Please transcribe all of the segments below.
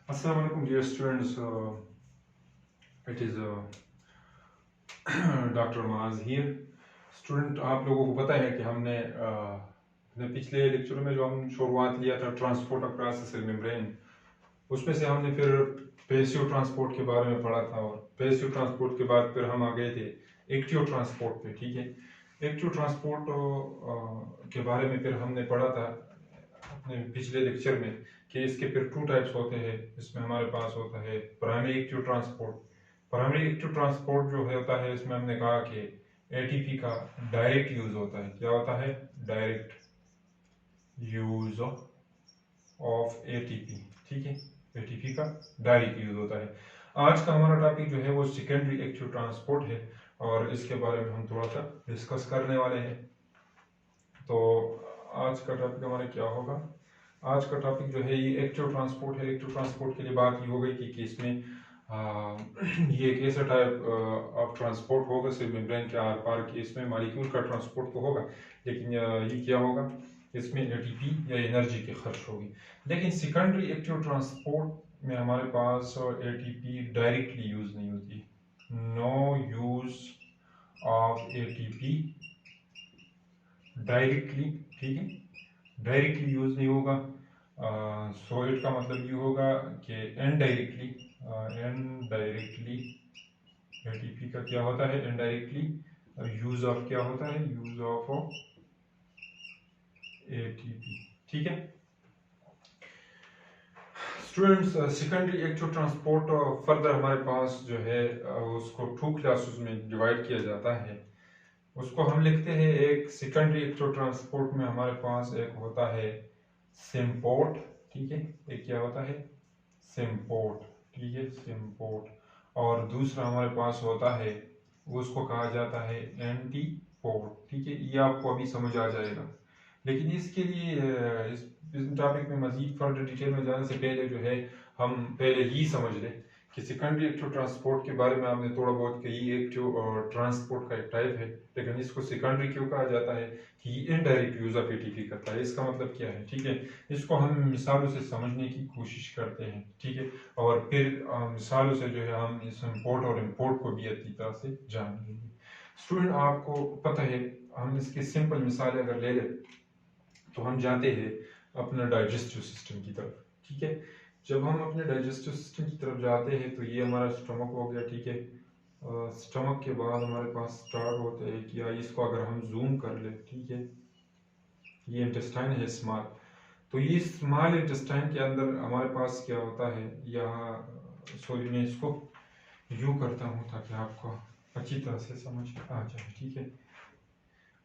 Assalamu alaikum dear students. It is doctor माज here. Student, आप लोगों को पता है कि हमने अपने पिछले लेक्चर में जो हम शुरुआत लिया था transport across the cell membrane, उसमें से हमने फिर पैसिव ट्रांसपोर्ट के बारे में पढ़ा था और पैसिव ट्रांसपोर्ट के बाद फिर हम आ गए थे एक्टिव ट्रांसपोर्ट पे. ठीक है, एक्टिव ट्रांसपोर्ट के बारे में फिर हमने पढ़ा था अपने पिछले लेक्चर में कि इसके फिर टू टाइप्स होते हैं. इसमें हमारे पास होता है primary active transport. Primary active transport जो होता है इसमें हमने कहा कि एटीपी का डायरेक्ट यूज होता है. क्या होता है? Direct use of ATP. ठीक है, एटीपी का डायरेक्ट यूज होता है. आज का हमारा टॉपिक जो है वो सेकेंडरी एक्टिव ट्रांसपोर्ट है और इसके बारे में हम थोड़ा सा डिस्कस करने वाले हैं. तो आज का टॉपिक हमारा क्या होगा? आज का टॉपिक जो है ये एक्टिव ट्रांसपोर्ट है. एक्टिव ट्रांसपोर्ट के लिए बात ये हो गई कि इसमें ये एक ऐसा टाइप ऑफ ट्रांसपोर्ट होगा सेल मेम्ब्रेन के आर पार कि इसमें मॉलिक्यूल का ट्रांसपोर्ट तो होगा, लेकिन ये क्या होगा, इसमें एटीपी या एनर्जी की खर्च होगी. लेकिन सेकेंडरी एक्टिव ट्रांसपोर्ट में हमारे पास एटीपी डायरेक्टली यूज नहीं होती. No use of ATP directly. ठीक है, डायरेक्टली यूज नहीं होगा. सो इसका मतलब ये होगा कि इनडायरेक्टली एटीपी का क्या होता है? इनडायरेक्टली यूज ऑफ क्या होता है? Use of ATP. ठीक है students, secondary active transport further हमारे पास जो है उसको टू क्लासेस में डिवाइड किया जाता है. उसको हम लिखते हैं, एक सेकेंडरी एक्टिव ट्रांसपोर्ट में हमारे पास एक होता है सिम्पोर्ट. ठीक है, एक क्या होता है? सिम्पोर्ट. ठीक है, सिम्पोर्ट. और दूसरा हमारे पास होता है, उसको कहा जाता है एंटीपोर्ट. ठीक है, ये आपको अभी समझ आ जाएगा. लेकिन इसके लिए इस टॉपिक में मजीद फर्दर डिटेल में जाने से पहले जो है हम पहले ही समझ लें कि सेकेंडरी एक्टिव ट्रांसपोर्ट के बारे में आपने थोड़ा बहुत कि ये एक्टिव ट्रांसपोर्ट का एक टाइप है, लेकिन इसको सेकेंडरी क्यों कहा जाता है कि ये इनडायरेक्ट यूज ऑफ एटीपी करता है. इसका मतलब क्या है? ठीक है, इसको हम मिसालों से समझने की कोशिश करते हैं. ठीक है, और फिर मिसालों से जो है हम इस इम्पोर्ट और इम्पोर्ट को भी अच्छी तरह से जान लेंगे. स्टूडेंट, आपको पता है, हम इसकी सिंपल मिसालें अगर ले लें तो हम जाते हैं अपना डाइजेस्टिव सिस्टम की तरफ. ठीक है, जब हम अपने डाइजेस्टिव सिस्टम की तरफ जाते हैं तो ये हमारा स्टमक हो गया. ठीक है, स्टमक के बाद हमारे पास स्टार्ट होते हैं कि इसको अगर हम जूम कर ले, ठीक है, ये इंटेस्टाइन है स्मॉल. तो ये स्मॉल इंटेस्टाइन के अंदर हमारे पास क्या होता है, यहाँ सॉरी मैं इसको यूँ करता हूँ ताकि आपको अच्छी तरह से समझ आ जाए. ठीक है,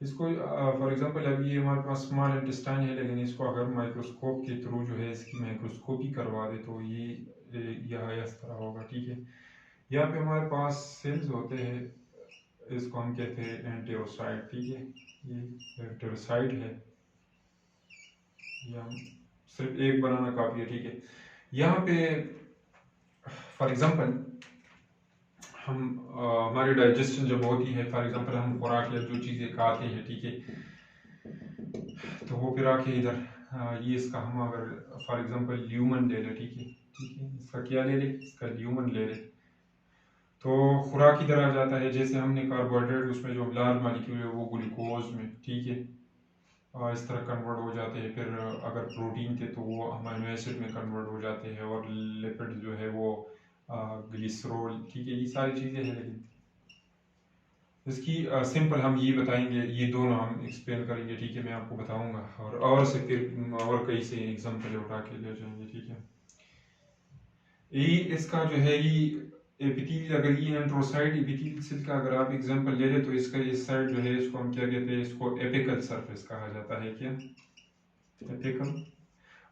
इसको फॉर एग्जांपल अभी ये हमारे पास स्मॉल इंटेस्टाइन है, लेकिन इसको अगर माइक्रोस्कोप के थ्रू जो है इसकी माइक्रोस्कोपी करवा दे तो ये यहाँ इस तरह होगा. ठीक है, यहाँ पे हमारे पास सेल्स होते हैं, इसको हम कहते हैं एंटेरोसाइट. ठीक है, ये एंटेरोसाइट है, ये हम सिर्फ एक बनाना काफी है. ठीक है, यहाँ पे फॉर एग्जांपल हम हमारी डाइजेशन जब होती है, फॉर एग्जांपल हम खुराक या जो चीज़ें खाते हैं, ठीक है, तो वो फिर आके इधर ये इसका हम अगर फॉर एग्जांपल ल्यूमन ले लें. ठीक है, ठीक है, इसका क्या ले लें? इसका ल्यूमन ले लें. तो खुराक की तरह जाता है, जैसे हमने कार्बोहाइड्रेट उसमें जो लार्ज मॉलिक्यूल है वो ग्लूकोज में, ठीक है, इस तरह कन्वर्ट हो जाते हैं. फिर अगर प्रोटीन थे तो वो अमीनो एसिड में कन्वर्ट हो जाते हैं, और लिपिड जो है वो ग्लिसरॉल. ठीक है, ये सारी चीज़ें हैं, लेकिन इसकी सिंपल हम ये बताएंगे, ये दोनों हम एक्सप्लेन करेंगे. ठीक है, मैं आपको बताऊंगा और से फिर और कई से एग्जांपल उठा के ले जाएंगे. ठीक है, ये इसका जो है ये एपिथेलियल, अगर ये एंड्रोसाइड एपिथेलियल सेल का अगर आप एग्जांपल ले लें तो इसका इस साइड जो है इसको हम क्या कहते हैं? इसको एपिकल सरफेस कहा जाता है. क्या? एपिकल.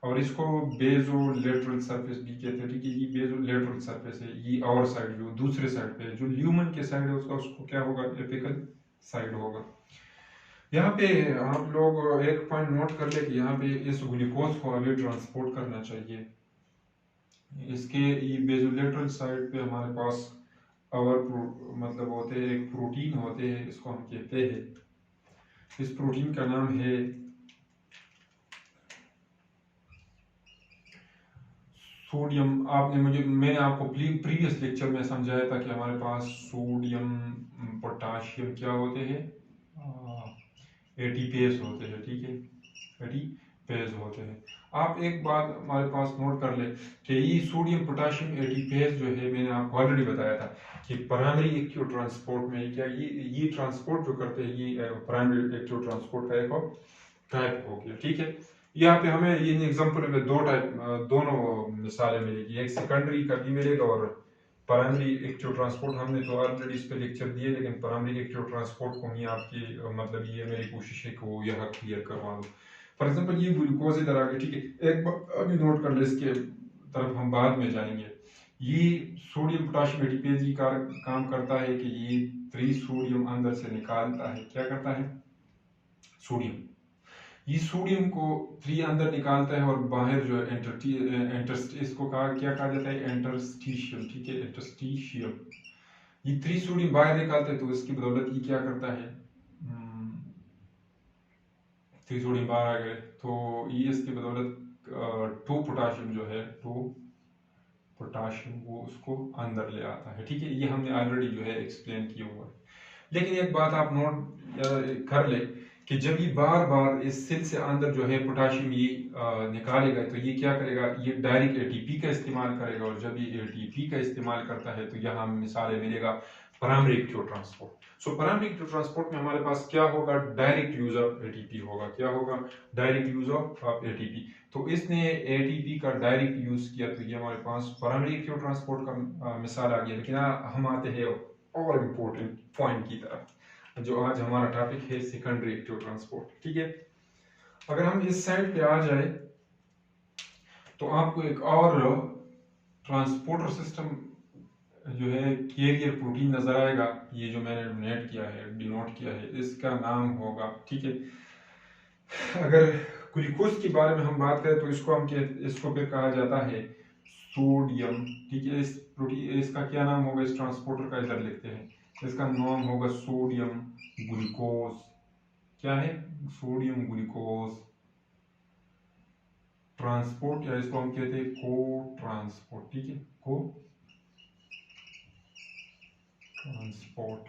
और इसको बेजोलेटरल सरफेस भी कहते हैं. ठीक है, ये बेजोलेटरल सरफेस है, ये और साइड जो दूसरे साइड पे है, जो ल्यूमन के साइड है उसका उसको क्या होगा? एपिकल साइड होगा. यहाँ पे आप लोग एक पॉइंट नोट कर ले कि यहाँ पे इस ग्लूकोज को अभी ट्रांसपोर्ट करना चाहिए. इसके ये बेजोलेटरल साइड पे हमारे पास और मतलब होते हैं, एक प्रोटीन होते हैं, इसको हम कहते हैं, इस प्रोटीन का नाम है सोडियम मैंने आपको प्रीवियस लेक्चर में समझाया था कि हमारे पास सोडियम पोटाशियम क्या होते हैं, एटीपेज होते हैं, ठीक है, एटीपेज होते हैं। आप एक बात हमारे पास नोट कर ले कि ये सोडियम पोटाशियम एटीपेज जो है, मैंने आपको ऑलरेडी बताया था कि प्राइमरी एक्टिव ट्रांसपोर्ट में क्या ये ट्रांसपोर्ट जो करते हैं, ये प्राइमरी एक्टिव ट्रांसपोर्ट का एक टाइप हो गया, ठीक है। यहाँ पे हमें इन एग्जांपल में दोनों मिसालें मिलेगी, एक सेकेंडरी का भी मिलेगा और प्राइमरी एक्टिव ट्रांसपोर्ट। हमने तो ऑलरेडी इस पे लेक्चर दिए, लेकिन प्राइमरी एक्टिव ट्रांसपोर्ट को मैं आपकी मतलब ये मेरी कोशिश है कि वो यह क्लियर करवा दूँ। फॉर एग्जांपल ये ग्लूकोज इधर आ गया, ठीक है, एक बार अभी नोट कर ले, इसके तरफ हम बाद में जाएंगे। ये सोडियम पोटाशियम एटीपेज ही काम करता है कि ये 3 सोडियम अंदर से निकालता है। क्या करता है? सोडियम, ये सोडियम को 3 अंदर निकालता है और बाहर जो है इसको क्या कहा जाता है? इंटरस्टिशियम, ठीक है, इंटरस्टिशियम। ये 3 सोडियम बाहर निकालता है, तो इसकी बदौलत ये क्या करता है, 3 सोडियम बाहर आ गए, तो ये इसकी बदौलत 2 पोटाशियम जो है, 2 पोटाशियम वो उसको अंदर ले आता है, ठीक है। ये हमने ऑलरेडी जो है एक्सप्लेन किया हुआ है। लेकिन एक बात आप नोट कर ले कि जब ये बार बार इस सेल से अंदर जो है पोटाशियम ये निकालेगा, तो ये क्या करेगा? ये डायरेक्ट एटीपी का इस्तेमाल करेगा, और जब ये एटीपी का इस्तेमाल करता है तो यहाँ मिसाल मिलेगा primary active transport. So primary active transport में हमारे पास क्या होगा? डायरेक्ट यूज ऑफ एटीपी होगा। क्या होगा? Direct use of ATP. तो इसने एटीपी का डायरेक्ट यूज किया, तो ये हमारे पास प्राइमरी एक्टिव ट्रांसपोर्ट का मिसाल आ गया। लेकिन हम आते हैं और इम्पोर्टेंट पॉइंट की तरफ, जो आज हमारा टॉपिक है सेकेंडरी एक्टिव ट्रांसपोर्ट, ठीक है। अगर हम इस साइड पे आ जाए तो आपको एक और ट्रांसपोर्टर सिस्टम जो है कैरियर प्रोटीन नजर आएगा। ये जो मैंने नेट किया है, डिनोट किया है, इसका नाम होगा, ठीक है। अगर ग्लूकोज के बारे में हम बात करें तो इसको फिर कहा जाता है सोडियम, ठीक है। इस प्रोटीन इसका क्या नाम होगा? इस ट्रांसपोर्टर का इधर लिखते हैं, इसका नाम होगा सोडियम ग्लूकोज। क्या है? सोडियम ग्लूकोज ट्रांसपोर्ट, या इसको हम कहते हैं को ट्रांसपोर्ट, ठीक है, को ट्रांसपोर्ट।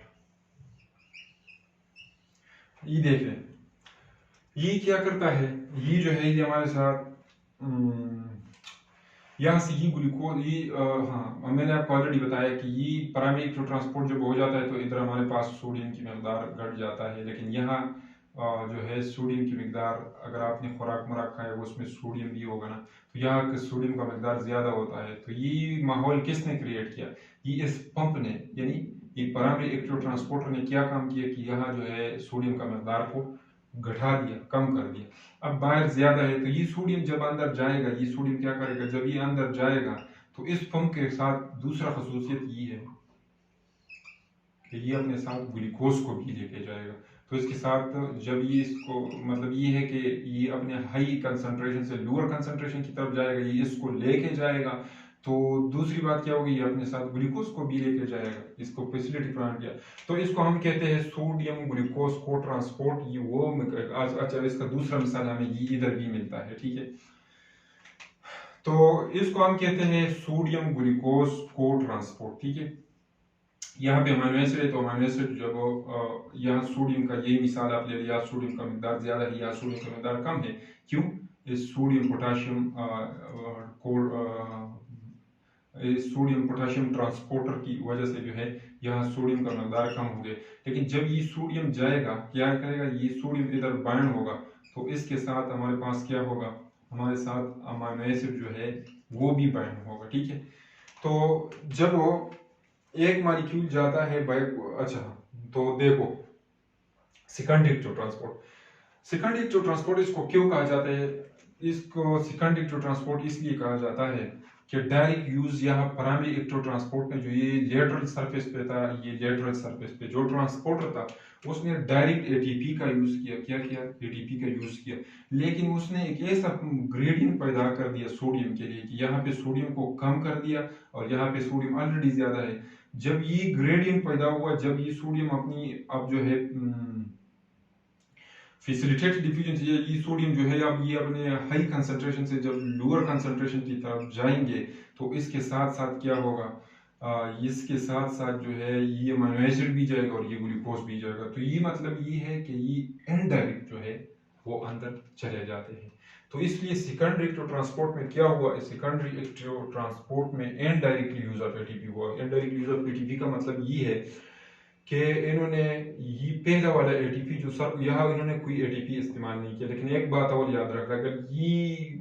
ये देख लें, ये क्या करता है? ये जो है ये हमारे साथ यहाँ से ये ग्लूकोज, ये हाँ, मैंने आपको ऑलरेडी बताया कि ये प्राइमरी एक्टिव ट्रांसपोर्ट जब हो जाता है तो इधर हमारे पास सोडियम की मकदार घट जाता है। लेकिन यहाँ जो है सोडियम की मकदार, अगर आपने खुराक मुराक खाया वो उसमें सोडियम भी होगा ना, तो यहाँ सोडियम का मकदार ज्यादा होता है। तो ये माहौल किसने क्रिएट किया? ये इस पंप ने, यानी ये प्राइमरी एक्टिव ट्रांसपोर्टर ने क्या काम किया कि यहाँ जो है सोडियम का मकदार को घटा दिया, कम कर दिया। अब बाहर ज्यादा है, तो ये सोडियम जब अंदर जाएगा, ये सोडियम क्या करेगा? जब ये अंदर जाएगा तो इस पंप के साथ दूसरा खसूसियत ये है कि ये अपने साथ ग्लूकोज को भी लेके जाएगा। तो इसके साथ जब ये इसको मतलब ये है कि ये अपने हाई कंसंट्रेशन से लोअर कंसंट्रेशन की तरफ जाएगा, ये इसको लेके जाएगा। तो दूसरी बात क्या होगी? ये अपने साथ ग्लूकोज को भी लेके जाएगा, इसको फैसिलिटी प्रदान किया। तो इसको हम कहते हैं सोडियम ग्लूकोज को ट्रांसपोर्ट। ये वो अच्छा, इसका दूसरा मिसाल हमें ये इधर भी मिलता है, ठीक है। तो इसको हम कहते हैं सोडियम ग्लूकोज को ट्रांसपोर्ट, ठीक है। यहाँ पे अमीनो एसिड है, तो अमीनो एसिड जब यहाँ सोडियम का यही मिसाल आप ले लिया, सोडियम का मिकदार ज्यादा है या सोडियम का मिकदार कम है, क्यों? इस सोडियम पोटाशियम ट्रांसपोर्टर की वजह से जो है यहाँ सोडियम का मिकदार कम हो गया। लेकिन जब ये सोडियम जाएगा, क्या करेगा? ये सोडियम इधर बाइंड होगा, तो इसके साथ हमारे पास क्या होगा? हमारे साथ अमीनो एसिड जो है वो भी बाइंड होगा, ठीक है। तो जब वो एक मॉलिक्यूल जाता है अच्छा, तो देखो सेकेंडरी एक्टिव ट्रांसपोर्ट इसको क्यों कहा जाता है? इसको सेकेंडरी एक्टिव ट्रांसपोर्ट इसलिए कहा जाता है कि डायरेक्ट यूज यहाँ प्राइमरी एक्टिव ट्रांसपोर्ट में जो ये लेटरल सरफेस पे था, ये लेटरल सरफेस पे जो ट्रांसपोर्टर था उसने डायरेक्ट एटीपी का यूज किया। क्या किया? एटीपी का यूज किया। लेकिन उसने एक ऐसा ग्रेडियंट पैदा कर दिया सोडियम के लिए कि यहाँ पे सोडियम को कम कर दिया और यहाँ पे सोडियम ऑलरेडी ज्यादा है। जब ये ग्रेडियंट पैदा हुआ, जब ये सोडियम अपनी अब जो है फैसिलिटेटेड डिफ्यूजन से ये सोडियम जो है अब ये अपने हाई कंसंट्रेशन से जब लोअर कंसंट्रेशन की तरफ जाएंगे तो इसके साथ साथ क्या होगा, इसके साथ साथ जो है ये अमीनो एसिड भी जाएगा और ये ग्लूकोज भी जाएगा। तो ये मतलब ये है कि ये इनडायरेक्ट जो है वो अंदर चले जाते हैं। तो इसलिए सेकेंडरी इलेक्ट्रो ट्रांसपोर्ट में क्या हुआ, सेकेंडरी इलेक्ट्रो ट्रांसपोर्ट में इनडायरेक्टली यूज ऑफ एटीपी हुआ। इनडायरेक्ट यूज ऑफ एटीपी का मतलब ये है कि इन्होंने ये पहला वाला एटीपी जो सर यहाँ इन्होंने कोई एटीपी इस्तेमाल नहीं किया, लेकिन एक बात और याद रखना, अगर ये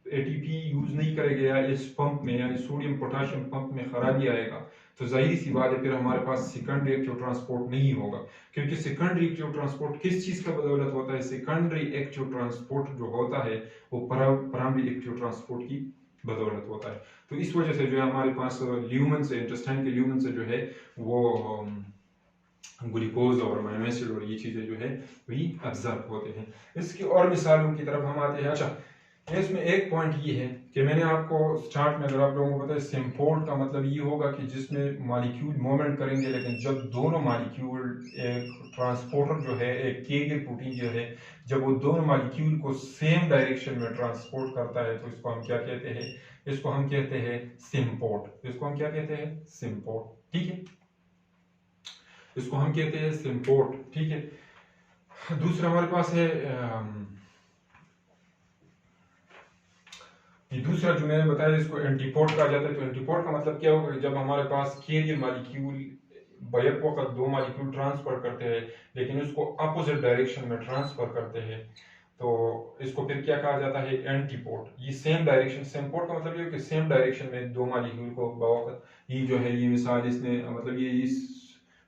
एटीपी यूज नहीं करेगा या इस पंप में यानी सोडियम पोटेशियम पंप में खराबी आएगा तो जाहिर सी बात है फिर हमारे पास सेकेंडरी एक्टिव ट्रांसपोर्ट नहीं होगा। क्योंकि सेकेंडरी एक्टिव ट्रांसपोर्ट किस चीज का बदौलत होता है, सेकेंडरी एक्टिव ट्रांसपोर्ट जो होता है वो प्राइमरी एक्टिव ट्रांसपोर्ट की बदौलत होता है। तो इस वजह से जो है हमारे पास ल्यूमन से, इंटेस्टाइन के ल्यूमन से जो है वो ग्लूकोज और अमीनो एसिड और ये चीजें जो है वही अब्जॉर्ब होते हैं। इसकी और मिसालों की तरफ हम आते हैं। अच्छा, इसमें एक पॉइंट ये है कि मैंने आपको स्टार्ट में अगर आप लोगों को पता है सिम्पोर्ट का मतलब ये होगा कि जिसमें मॉलिक्यूल मूवमेंट करेंगे, लेकिन जब दोनों मॉलिक्यूल एक ट्रांसपोर्टर जो है एक केगे प्रोटीन जो है जब वो दोनों मॉलिक्यूल को सेम डायरेक्शन में ट्रांसपोर्ट करता है तो इसको हम क्या कहते हैं, इसको हम कहते हैं सिम्पोर्ट। इसको हम क्या कहते हैं, सिम्पोर्ट। ठीक है, इसको हम कहते हैं सिम्पोर्ट। ठीक है, दूसरा हमारे पास है ये दूसरा जो मैंने बताया इसको एंटीपोर्ट कहा जाता है। तो एंटीपोर्ट का मतलब क्या होगा कि जब हमारे पास कैरियर मॉलिक्यूल बैक वक्त दो मॉलिक्यूल ट्रांसफर करते हैं लेकिन उसको अपोजिट डायरेक्शन में ट्रांसफर करते हैं तो इसको फिर क्या कहा जाता है, एंटीपोर्ट। ये सेम डायरेक्शन, सिम्पोर्ट का मतलब ये है कि सेम डायरेक्शन में दो मॉलिक्यूल को बवक्त ये जो है ये मिसाल इसने मतलब ये इस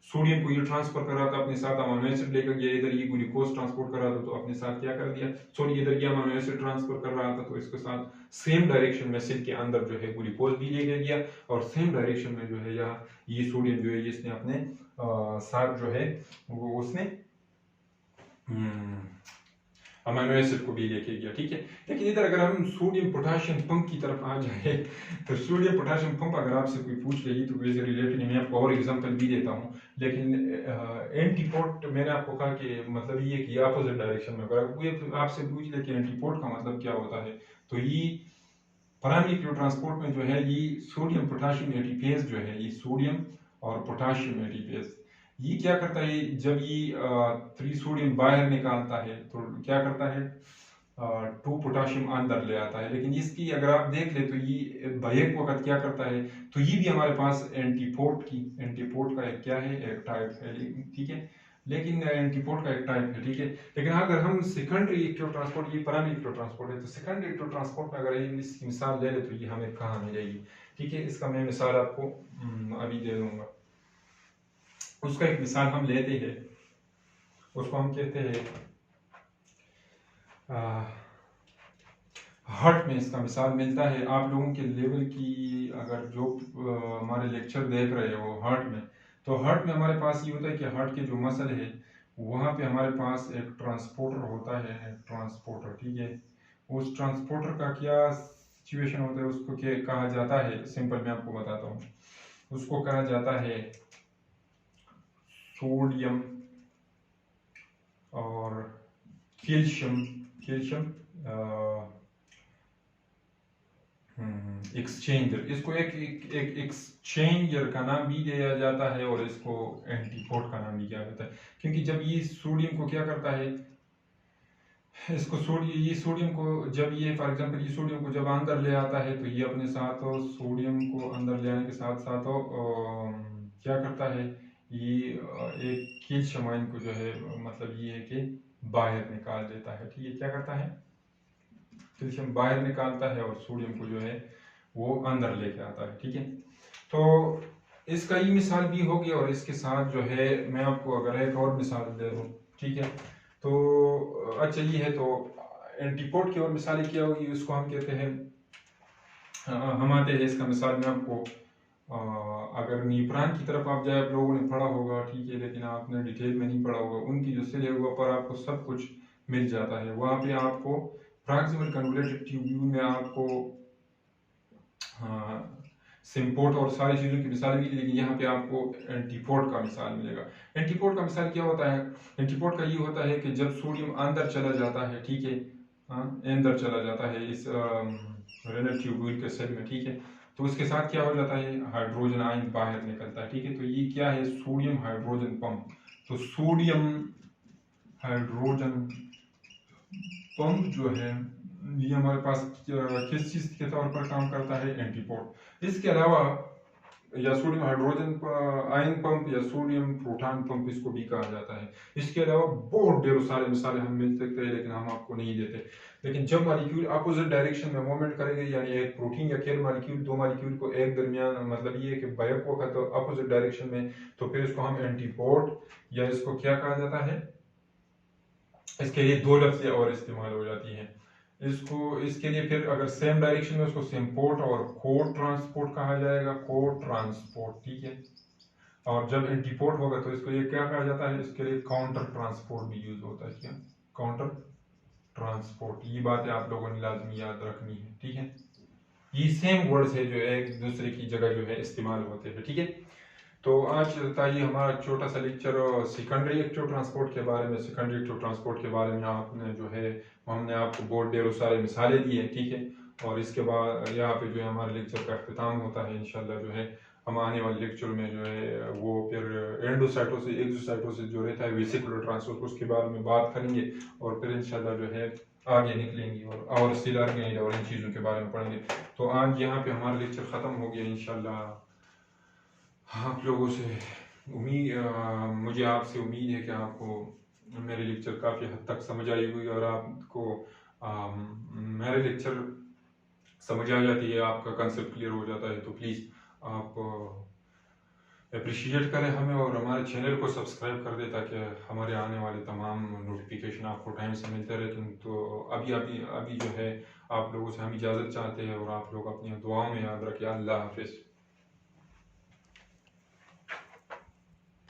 सोडियम को ये ट्रांसफर कर रहा था अपने साथ अमीनो एसिड लेकर गया, इधर ये ग्लूकोज ट्रांसपोर्ट कर रहा था तो अपने साथ क्या कर दिया, सॉरी इधर ये अमीनो एसिड ट्रांसफर कर रहा था तो इसके साथ सेम डायरेक्शन में सिल के अंदर जो है ग्लूकोज भी लेके गया और सेम डायरेक्शन में जो है यहाँ ये सोडियम जो है इसने अपने साथ जो है वो उसने अमीनो एसिड को भी लेके गया। ठीक है, लेकिन इधर अगर हम सोडियम पोटेशियम पंप की तरफ आ जाए तो सोडियम पोटेशियम पंप अगर आपसे कोई पूछ लेगी तो वैसे रिलेटेड मैं आपको और एग्जांपल भी देता हूँ, लेकिन एंटीपोर्ट मैंने आपको कहा कि मतलब ये कि अपोजिट डायरेक्शन में अगर कोई आपसे पूछ ले कि एंटीपोर्ट का मतलब क्या होता है तो ये प्राइमरी फ्लो ट्रांसपोर्ट में जो है ये सोडियम पोटेशियम एटीपेज जो है ये सोडियम और पोटेशियम एटीपेज ये क्या करता है, जब ये 3 सोडियम बाहर निकालता है तो क्या करता है 2 पोटेशियम अंदर ले आता है। लेकिन इसकी अगर आप देख ले तो ये बैक वक्त क्या करता है तो ये भी हमारे पास एंटीपोर्ट का एक क्या है, एक टाइप है। ठीक है, लेकिन एंटीपोर्ट का एक टाइप है। ठीक है, लेकिन अगर हम सेकेंडरी इलेक्ट्रो ट्रांसपोर्ट, ये प्राइमरी इलेक्ट्रो ट्रांसपोर्ट है तो सेकेंडरी इलेक्ट्रो ट्रांसपोर्ट में अगर इसकी मिसाल ले ले तो ये हमें कहाँ मिलेगी। ठीक है, इसका मैं मिसाल आपको अभी दे दूंगा। उसका एक मिसाल हम लेते हैं, उसको हम कहते हैं हार्ट में इसका मिसाल मिलता है। आप लोगों के लेवल की अगर जो हमारे लेक्चर देख रहे हो हार्ट में, तो हार्ट में हमारे पास ये होता है कि हार्ट के जो मसल है वहाँ पे हमारे पास एक ट्रांसपोर्टर होता है, ट्रांसपोर्टर। ठीक है, उस ट्रांसपोर्टर का क्या सिचुएशन होता है उसको क्या कहा जाता है, सिंपल मैं आपको बताता हूँ। उसको कहा जाता है सोडियम और कैल्शियम एक्सचेंजर। इसको एक एक्सचेंजर का नाम भी दिया जाता है और इसको एंटीपोर्ट का नाम भी दिया जाता है, क्योंकि जब ये सोडियम को क्या करता है, इसको ये सोडियम को जब ये फॉर एग्जांपल ये सोडियम को जब अंदर ले आता है तो ये अपने साथ सोडियम को अंदर ले आने के साथ साथ क्या करता है, ये एक कैल्शियम आयन को जो है मतलब ये है कि बाहर निकाल देता है। ठीक है, क्या करता है, कैल्शियम बाहर निकालता है और सोडियम को जो है वो अंदर लेके आता है। ठीक है, तो इसका ये मिसाल भी हो गया और इसके साथ जो है मैं आपको अगर एक और मिसाल दे दूँ। ठीक है, तो अच्छा ये है तो एंटीपोर्ट की और मिसालें क्या होगी, उसको हम कहते हैं हम आते हैं इसका मिसाल में आपको अगर नीपरान की तरफ आप जाए, आप लोगों ने पढ़ा होगा। ठीक है, लेकिन आपने डिटेल में नहीं पढ़ा होगा, उनकी जो सेल है वहाँ पर आपको सब कुछ मिल जाता है। वहाँ पे आपको प्रॉक्सिमल कन्वोल्यूटेड ट्यूब्यूल में आपको सिम्पोर्ट और सारी चीज़ों की मिसाल मिली, लेकिन यहाँ पे आपको एंटीपोड का मिसाल मिलेगा। एंटीपोड का मिसाल क्या होता है? एंटीपोड का ये होता है कि जब सोडियम अंदर चला जाता है, ठीक है, हाँ, अंदर चला जाता है इस रेनल ट्यूब्यूल के सेल में, ठीक है, तो उसके साथ क्या हो जाता है? हाइड्रोजन आयन बाहर निकलता है, ठीक है। तो ये क्या है? Sodium hydrogen pump. तो सोडियम हाइड्रोजन पंप जो है ये हमारे पास किस चीज के तौर पर काम करता है? एंटीपोड। इसके अलावा या सोडियम हाइड्रोजन आयन पंप या सोडियम प्रोटॉन पंप इसको भी कहा जाता है। इसके अलावा बहुत ढेरों सारे मिसालें हम मिल सकते हैं, लेकिन हम आपको नहीं देते। लेकिन जब मॉलिक्यूल अपोजिट डायरेक्शन में मूवमेंट करेंगे, यानी एक प्रोटीन या केल मॉलिक्यूल दो मॉलिक्यूल को एक दरमियान, मतलब ये है कि बैक वक्त तो अपोजिट डायरेक्शन में, तो फिर इसको हम एंटीपोड या इसको क्या कहा जाता है? इसके लिए दो लफ्ज़ें और इस्तेमाल हो जाती हैं। इसको इसके लिए फिर अगर सेम डायरेक्शन में उसको सिम्पोर्ट और को ट्रांसपोर्ट कहा जाएगा, को ट्रांसपोर्ट, ठीक है। और जब एंटीपोर्ट होगा तो इसको ये क्या कहा जाता है? इसके लिए काउंटर ट्रांसपोर्ट भी यूज होता है। क्या? Counter transport. ये बातें आप लोगों ने लाजमी याद रखनी है, ठीक है। ये सेम वर्ड्स है जो एक दूसरे की जगह जो है इस्तेमाल होते हैं, ठीक है। तो आज था ये हमारा छोटा सा लेक्चर सेकेंडरी इलेक्ट्रो ट्रांसपोर्ट के बारे में। सेकेंडरी इलेक्ट्रो ट्रांसपोर्ट के बारे में आपने जो है हमने आपको बहुत ढेरों सारे मिसालें दी हैं, ठीक है। और इसके बाद यहाँ पे जो है हमारे लेक्चर का अख्ताम होता है। इंशाल्लाह जो है हम आने वाले लेक्चर में जो है वो फिर एंडोसाइटोसिस एक्सोसाइटोसिस जो रहता है वेसिकुलर ट्रांसपोर्ट, उसके बारे में बात करेंगे। और फिर इंशाल्लाह जो है आगे निकलेंगे और सेल ऑर्गेनाइड और इन चीज़ों के बारे में पढ़ेंगे। तो आज यहाँ पे हमारा लेक्चर ख़त्म हो गया इंशाल्लाह। आप लोगों से मुझे आपसे उम्मीद है कि आपको मेरे लेक्चर काफ़ी हद तक समझ आई होगी और आपको मेरे लेक्चर समझ आ जाती है, आपका कंसेप्ट क्लियर हो जाता है। तो प्लीज़ आप अप्रिशिएट करें हमें और हमारे चैनल को सब्सक्राइब कर दें, ताकि हमारे आने वाले तमाम नोटिफिकेशन आपको टाइम से मिलते रहे। तो अभी जो है आप लोगों से हम इजाज़त चाहते हैं और आप लोग अपनी दुआओं में याद रखें। अल्लाह हाफिज़।